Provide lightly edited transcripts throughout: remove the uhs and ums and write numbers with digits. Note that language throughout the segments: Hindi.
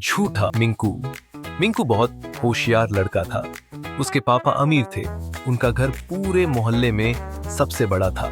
झूठा मिंकू। मिंकू बहुत होशियार लड़का था। उसके पापा अमीर थे। उनका घर पूरे मोहल्ले में सबसे बड़ा था,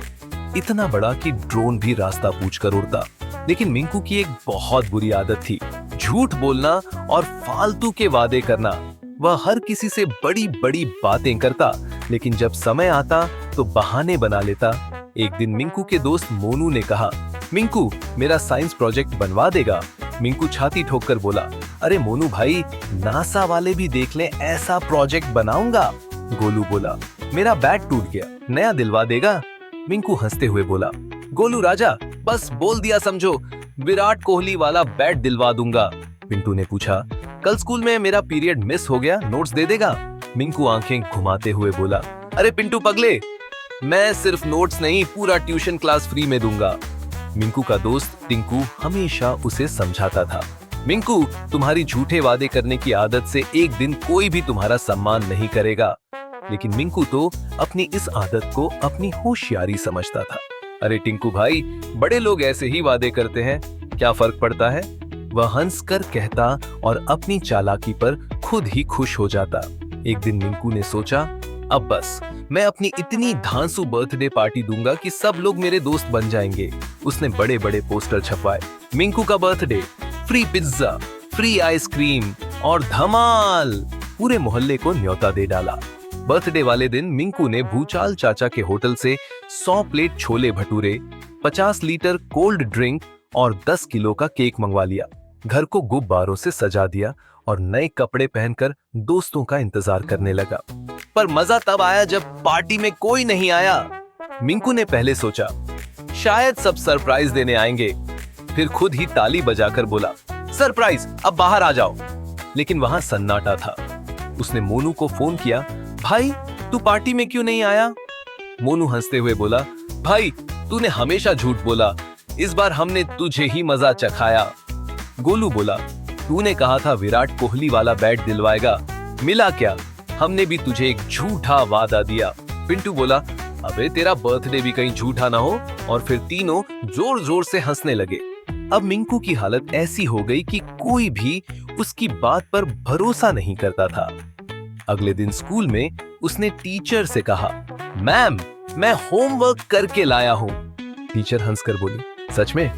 इतना बड़ा कि ड्रोन भी रास्ता पूछकर उड़ता। लेकिन मिंकू की एक बहुत बुरी आदत थी, झूठ बोलना और फालतू के वादे करना। वह हर किसी से बड़ी बड़ी बातें करता, लेकिन जब समय आता तो बहाने बना लेता। एक दिन मिंकू के दोस्त मोनू ने कहा, मिंकू मेरा साइंस प्रोजेक्ट बनवा देगा? मिंकू छाती ठोककर बोला, अरे मोनू भाई, नासा वाले भी देख लें, ऐसा प्रोजेक्ट बनाऊंगा। गोलू बोला, मेरा बैट टूट गया, नया दिलवा देगा? मिंकू हंसते हुए बोला, गोलू राजा, बस बोल दिया समझो, विराट कोहली वाला बैट दिलवा दूंगा। पिंटू ने पूछा, कल स्कूल में मेरा पीरियड मिस हो गया, नोट्स दे देगा? मिंकू आंखें घुमाते हुए बोला, अरे पिंटू पगले, मैं सिर्फ नोट्स नहीं, पूरा ट्यूशन क्लास फ्री में दूंगा। मिंकू का दोस्त टिंकू हमेशा उसे समझाता था, मिंकू तुम्हारी झूठे वादे करने की आदत से एक दिन कोई भी तुम्हारा सम्मान नहीं करेगा। लेकिन मिंकू तो अपनी इस आदत को अपनी होशियारी समझता था। अरे टिंकू भाई, बड़े लोग ऐसे ही वादे करते हैं, क्या फर्क पड़ता है? वह हंसकर कहता और अपनी चालाकी पर खुद ही खुश हो जाता। एक दिन मिंकू ने सोचा, अब बस मैं अपनी इतनी धांसू बर्थडे पार्टी दूंगा कि सब लोग मेरे दोस्त बन जाएंगे। उसने बड़े बड़े पोस्टर छपवाए, मिंकू का birthday, free pizza, free ice cream और धमाल। पूरे मोहल्ले को न्योता दे डाला। बर्थडे वाले दिन मिंकू ने भूचाल चाचा के होटल से 100 plate chole bhature, 50 litre cold drink और 10 किलो का केक मंगवा लिया। घर को गुब्बारों से सजा दिया और नए कपड़े पहनकर दोस्तों का इंतजार करने लगा। पर मजा तब आया जब पार्टी में कोई नहीं आया। मिंकू ने पहले सोचा, शायद सब सरप्राइज देने आएंगे, फिर खुद ही ताली बजाकर बोला, सरप्राइज, अब बाहर आ जाओ। लेकिन वहां सन्नाटा था। उसने मोनू को फोन किया, भाई तू पार्टी में क्यों नहीं आया? मोनू हंसते हुए बोला, भाई तूने हमेशा झूठ बोला, इस बार हमने तुझे ही मजा चखाया। गोलू बोला, तूने कहा था विराट कोहली वाला बैट दिलवाएगा, मिला क्या? हमने भी तुझे एक झूठा वादा दिया। पिंटू बोला, अबे तेरा बर्थडे भी कहीं झूठा ना हो। और फिर तीनों जोर जोर से हंसने लगे। अब मिंकू की हालत ऐसी हो गई कि कोई भी उसकी बात पर भरोसा नहीं करता था। अगले दिन स्कूल में उसने टीचर से कहा, मैम मैं होमवर्क करके लाया हूँ। टीचर हंसकर बोली, सच में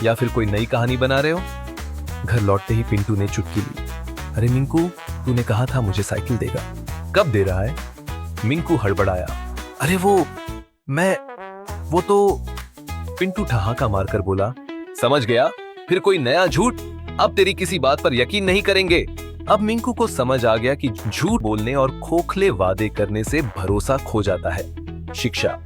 या फिर कोई नई कहानी बना रहे हो? घर लौटते ही पिंटू ने चुटकी ली, अरे मिंकू, तूने कहा था मुझे साइकिल देगा, कब दे रहा है? मिंकू हड़बड़ाया, अरे वो तो पिंटू ठहाका मारकर बोला, समझ गया, फिर कोई नया झूठ? अब तेरी किसी बात पर यकीन नहीं करेंगे। अब मिंकू को समझ आ गया कि झूठ बोलने और खोखले वादे करने से भरोसा खो जाता है। शिक्षा,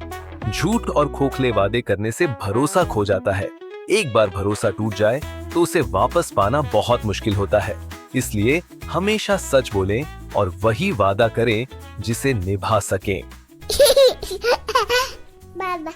झूठ और खोखले वादे करने से भरोसा खो जाता है। एक बार भरोसा टूट जाए तो उसे वापस पाना बहुत मुश्किल होता है। इसलिए हमेशा सच बोलें और वही वादा करें जिसे निभा सकें। बाबा।